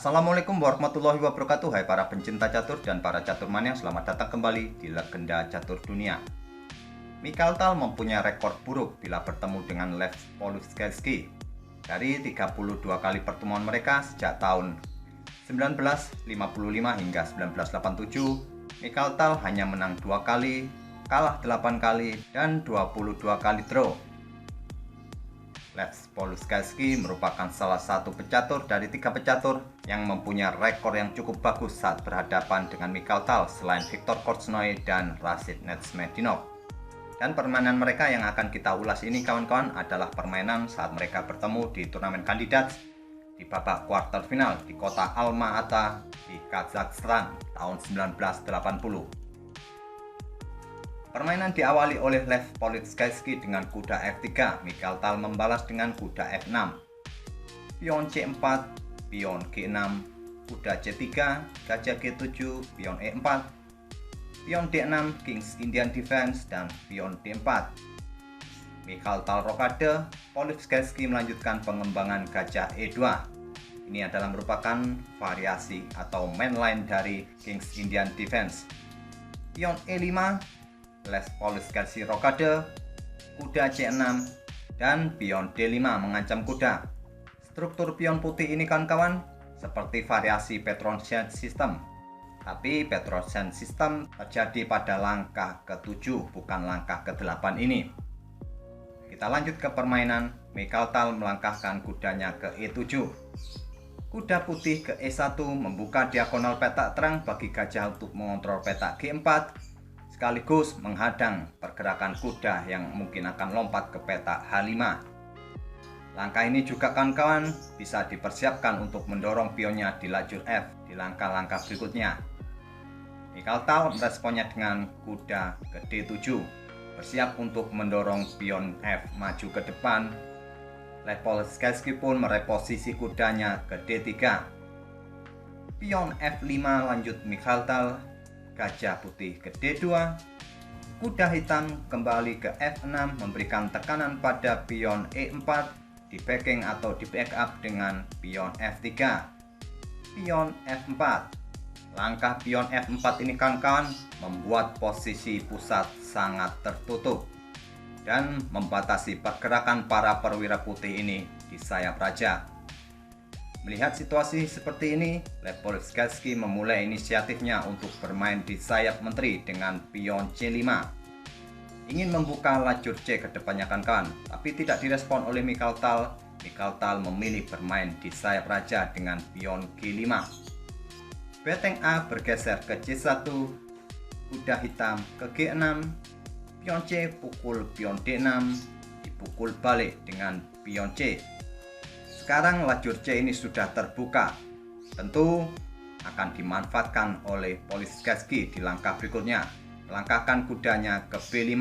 Assalamualaikum warahmatullahi wabarakatuh. Hai para pencinta catur dan para caturmania, selamat datang kembali di Legenda Catur Dunia. Mikhail Tal mempunyai rekor buruk bila bertemu dengan Lev Polskelski. Dari 32 kali pertemuan mereka sejak tahun 1955 hingga 1987, Mikhail Tal hanya menang 2 kali, kalah 8 kali, dan 22 kali draw. Lev Polskelski merupakan salah satu pecatur dari 3 pecatur yang mempunyai rekor yang cukup bagus saat berhadapan dengan Mikhail Tal selain Viktor Korchnoi dan Rashid Netsmedinov. Dan permainan mereka yang akan kita ulas ini kawan-kawan adalah permainan saat mereka bertemu di turnamen kandidat di babak kuarter final di kota Alma-Ata di Kazakhstan tahun 1980. Permainan diawali oleh Lev Polskelski dengan kuda F3. Mikhail Tal membalas dengan kuda F6, pion C4, pion G6, kuda C3, gajah G7, pion E4, pion D6, Kings Indian Defense, dan pion D4. Mikhail Tal rokade, Polskelski melanjutkan pengembangan gajah E2. Ini adalah merupakan variasi atau mainline dari Kings Indian Defense. Pion E5, Lev Polskelski rokade, kuda C6, dan pion D5 mengancam kuda. Struktur pion putih ini kawan-kawan seperti variasi Petrosian System, tapi Petrosian System terjadi pada langkah ke-7 bukan langkah ke-8 ini. Kita lanjut ke permainan. Mikhail Tal melangkahkan kudanya ke E7. Kuda putih ke E1 membuka diagonal petak terang bagi gajah untuk mengontrol petak G4, sekaligus menghadang pergerakan kuda yang mungkin akan lompat ke petak H5. Langkah ini juga kawan-kawan bisa dipersiapkan untuk mendorong pionnya di lajur F di langkah-langkah berikutnya. Mikhail Tal meresponnya dengan kuda ke D7, bersiap untuk mendorong pion F maju ke depan. Lev Polskelski pun mereposisi kudanya ke D3. Pion F5 lanjut Mikhail Tal, gajah putih ke D2, kuda hitam kembali ke F6 memberikan tekanan pada pion E4, di backing atau di backup dengan pion F3, pion F4. Langkah pion F4 ini kawan-kawan membuat posisi pusat sangat tertutup dan membatasi pergerakan para perwira putih ini di sayap raja. Melihat situasi seperti ini, Lev Polskelski memulai inisiatifnya untuk bermain di sayap menteri dengan pion C5. Ingin membuka lajur C ke depannya kawan-kawan, tapi tidak direspon oleh Mikhail Tal. Mikhail Tal memilih bermain di sayap raja dengan pion G5. Beteng A bergeser ke C1, kuda hitam ke G6, pion C pukul pion D6, dipukul balik dengan pion C. Sekarang lajur C ini sudah terbuka, tentu akan dimanfaatkan oleh Polskelski di langkah berikutnya. Melangkahkan kudanya ke B5,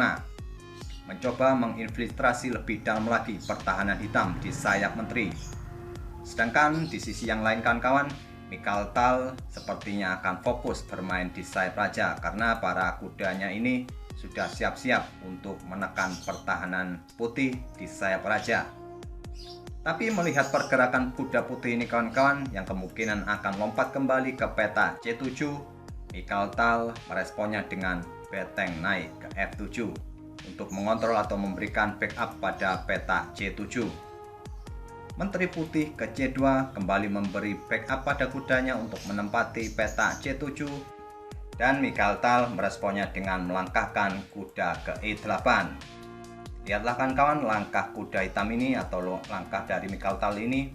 mencoba menginfiltrasi lebih dalam lagi pertahanan hitam di sayap menteri. Sedangkan di sisi yang lain kawan-kawan, Mikhail Tal sepertinya akan fokus bermain di sayap raja karena para kudanya ini sudah siap-siap untuk menekan pertahanan putih di sayap raja. Tapi melihat pergerakan kuda putih ini kawan-kawan yang kemungkinan akan lompat kembali ke peta C7, Mikhail Tal meresponnya dengan beteng naik ke F7 untuk mengontrol atau memberikan backup pada peta C7. Menteri putih ke C2 kembali memberi backup pada kudanya untuk menempati peta C7, dan Mikhail Tal meresponnya dengan melangkahkan kuda ke E8. Lihatlah kawan-kawan langkah kuda hitam ini atau langkah dari Mikhail Tal ini.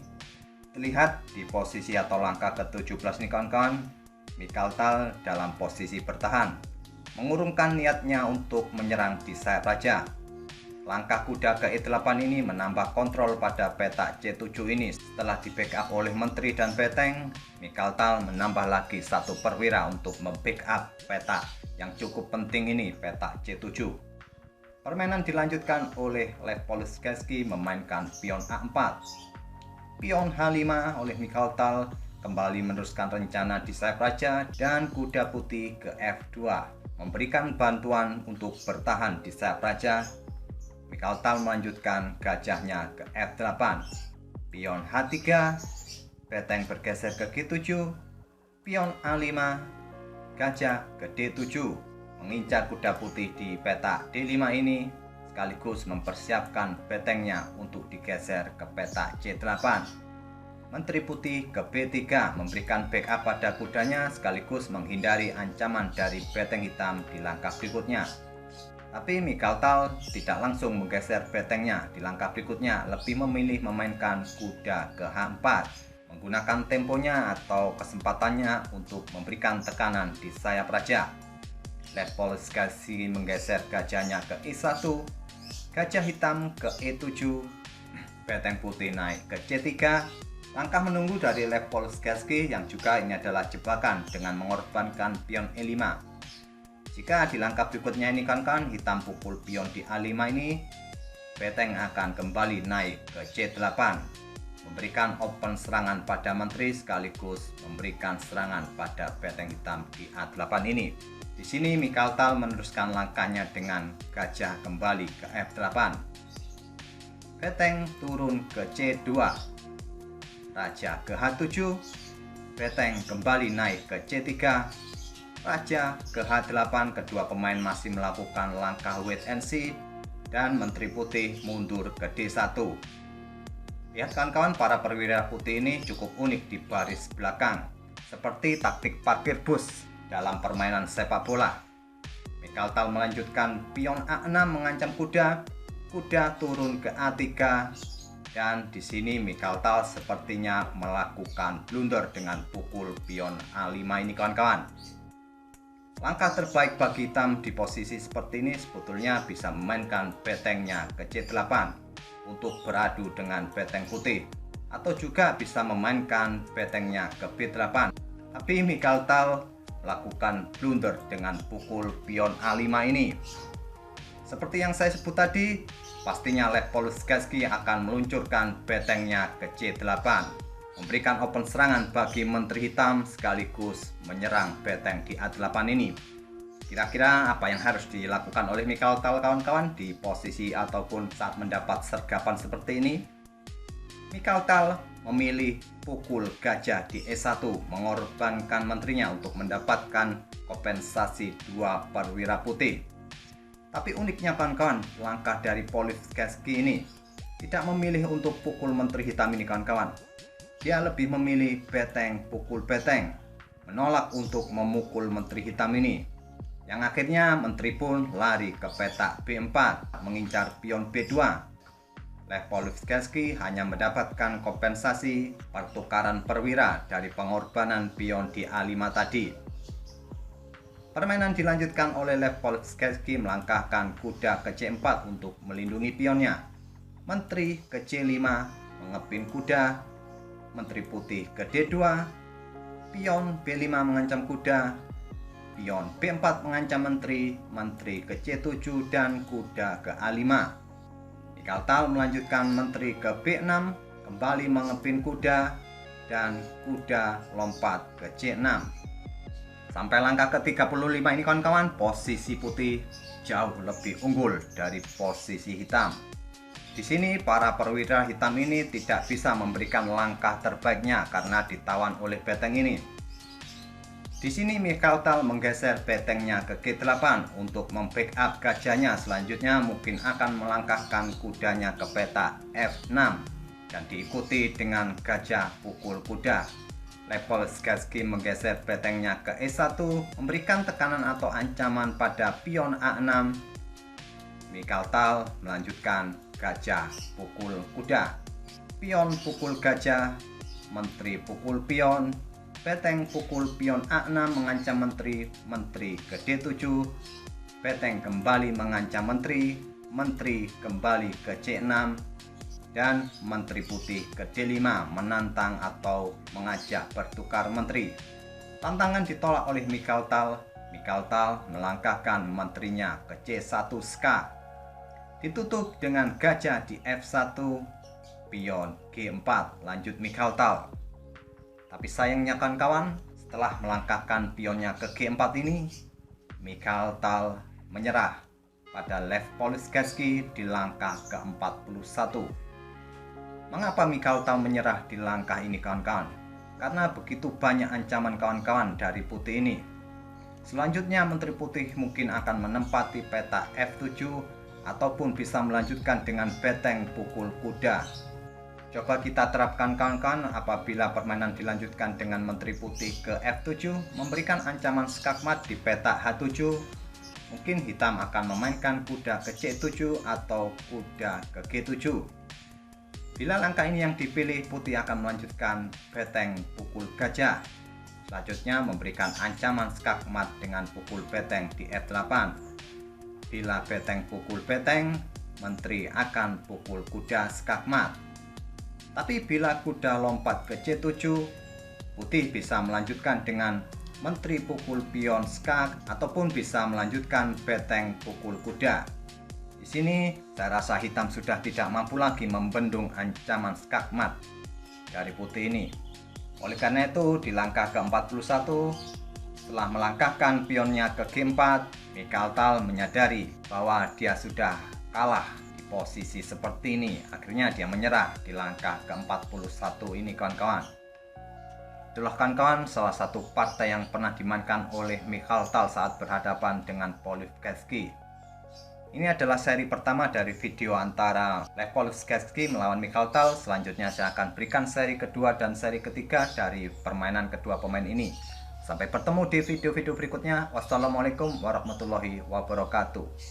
Terlihat di posisi atau langkah ke-17 nih kawan-kawan. Mikhail Tal dalam posisi bertahan, mengurungkan niatnya untuk menyerang di sayap raja. Langkah kuda ke E8 ini menambah kontrol pada peta C7 ini. Setelah di backup oleh menteri dan beteng, Mikhail Tal menambah lagi satu perwira untuk membackup peta yang cukup penting ini, peta C7. Permainan dilanjutkan oleh Lev Polskelski memainkan pion A4. Pion H5 oleh Mikhail Tal kembali meneruskan rencana di sayap raja, dan kuda putih ke F2 memberikan bantuan untuk bertahan di sayap raja. Mikhail Tal melanjutkan gajahnya ke F8. Pion H3, Beteng bergeser ke G7, pion A5, gajah ke D7, mengincar kuda putih di petak D5 ini, sekaligus mempersiapkan betengnya untuk digeser ke petak C8. Menteri putih ke B3 memberikan backup pada kudanya sekaligus menghindari ancaman dari beteng hitam di langkah berikutnya. Tapi Mikhail tidak langsung menggeser betengnya di langkah berikutnya, lebih memilih memainkan kuda ke H4, menggunakan temponya atau kesempatannya untuk memberikan tekanan di sayap raja. Lev Polski menggeser gajahnya ke E1, gajah hitam ke E7, beteng putih naik ke C3. Langkah menunggu dari Lev Polski yang juga ini adalah jebakan dengan mengorbankan pion E5. Jika di langkah berikutnya ini kawan-kawan hitam pukul pion di A5 ini, beteng akan kembali naik ke C8, memberikan open serangan pada menteri sekaligus memberikan serangan pada beteng hitam di A8 ini. Di sini Mikhail meneruskan langkahnya dengan gajah kembali ke F8. Beteng turun ke C2. Raja ke H7, beteng kembali naik ke C3, raja ke H8. Kedua pemain masih melakukan langkah wait and see, dan menteri putih mundur ke D1. Lihat kawan-kawan, para perwira putih ini cukup unik di baris belakang, seperti taktik parkir bus dalam permainan sepak bola. Mikhail melanjutkan pion A6 mengancam kuda, kuda turun ke A3. Dan di sini Mikhail sepertinya melakukan blunder dengan pukul pion A5 ini kawan-kawan. Langkah terbaik bagi hitam di posisi seperti ini sebetulnya bisa memainkan betengnya ke C8 untuk beradu dengan beteng putih, atau juga bisa memainkan betengnya ke B8. Tapi Mikhail melakukan blunder dengan pukul pion A5 ini. Seperti yang saya sebut tadi, pastinya Lev Polski akan meluncurkan betengnya ke C8, memberikan open serangan bagi menteri hitam sekaligus menyerang beteng di A8 ini. Kira-kira apa yang harus dilakukan oleh Mikhail kawan-kawan di posisi ataupun saat mendapat sergapan seperti ini? Mikhail memilih pukul gajah di E1, mengorbankan menterinya untuk mendapatkan kompensasi 2 perwira putih. Tapi uniknya kawan-kawan, langkah dari Polski ini tidak memilih untuk pukul menteri hitam ini kawan-kawan. Dia lebih memilih beteng pukul beteng, menolak untuk memukul menteri hitam ini. Yang akhirnya menteri pun lari ke petak B4 mengincar pion B2. Lev Polski hanya mendapatkan kompensasi pertukaran perwira dari pengorbanan pion di A5 tadi. Permainan dilanjutkan oleh Lev Polski melangkahkan kuda ke C4 untuk melindungi pionnya. Menteri ke C5 mengepin kuda, menteri putih ke D2, pion B5 mengancam kuda, pion B4 mengancam menteri, menteri ke C7 dan kuda ke A5. Mikhail melanjutkan menteri ke B6, kembali mengepin kuda, dan kuda lompat ke C6. Sampai langkah ke-35 ini kawan-kawan, posisi putih jauh lebih unggul dari posisi hitam. Di sini para perwira hitam ini tidak bisa memberikan langkah terbaiknya karena ditawan oleh beteng ini. Di sini Mikhail menggeser betengnya ke G8 untuk membackup gajahnya. Selanjutnya mungkin akan melangkahkan kudanya ke petak F6 dan diikuti dengan gajah pukul kuda. Lev Polski menggeser betengnya ke E1, memberikan tekanan atau ancaman pada pion A6. Mikhail melanjutkan gajah pukul kuda, pion pukul gajah, menteri pukul pion, beteng pukul pion A6 mengancam menteri, menteri ke D7, beteng kembali mengancam menteri, menteri kembali ke C6, dan menteri putih ke D5 menantang atau mengajak bertukar menteri. Tantangan ditolak oleh Mikhail. Mikhail melangkahkan menterinya ke C1 ska. Ditutup dengan gajah di F1, pion G4, lanjut Mikhail. Tapi sayangnya kawan-kawan, setelah melangkahkan pionnya ke G4 ini, Mikhail menyerah pada Lev Polski di langkah ke-41. Mengapa Mikhail Tal menyerah di langkah ini kawan-kawan? Karena begitu banyak ancaman kawan-kawan dari putih ini. Selanjutnya Menteri Putih mungkin akan menempati peta F7 ataupun bisa melanjutkan dengan beteng pukul kuda. Coba kita terapkan kawan-kawan apabila permainan dilanjutkan dengan Menteri Putih ke F7 memberikan ancaman skakmat di peta H7. Mungkin hitam akan memainkan kuda ke C7 atau kuda ke G7. Bila langkah ini yang dipilih, putih akan melanjutkan beteng pukul gajah. Selanjutnya memberikan ancaman skakmat dengan pukul beteng di F8. Bila beteng pukul beteng, menteri akan pukul kuda skakmat. Tapi bila kuda lompat ke C7, putih bisa melanjutkan dengan menteri pukul pion skak ataupun bisa melanjutkan beteng pukul kuda. Di sini saya rasa hitam sudah tidak mampu lagi membendung ancaman skakmat dari putih ini. Oleh karena itu di langkah ke-41 setelah melangkahkan pionnya ke G4, Mikhail Tal menyadari bahwa dia sudah kalah di posisi seperti ini. Akhirnya dia menyerah di langkah ke-41 ini kawan-kawan. Itulah kawan-kawan salah satu partai yang pernah dimainkan oleh Mikhail Tal saat berhadapan dengan Politkovski. Ini adalah seri pertama dari video antara Lev Politkovski melawan Mikhail Tal. Selanjutnya saya akan berikan seri kedua dan seri ketiga dari permainan kedua pemain ini. Sampai bertemu di video-video berikutnya. Wassalamualaikum warahmatullahi wabarakatuh.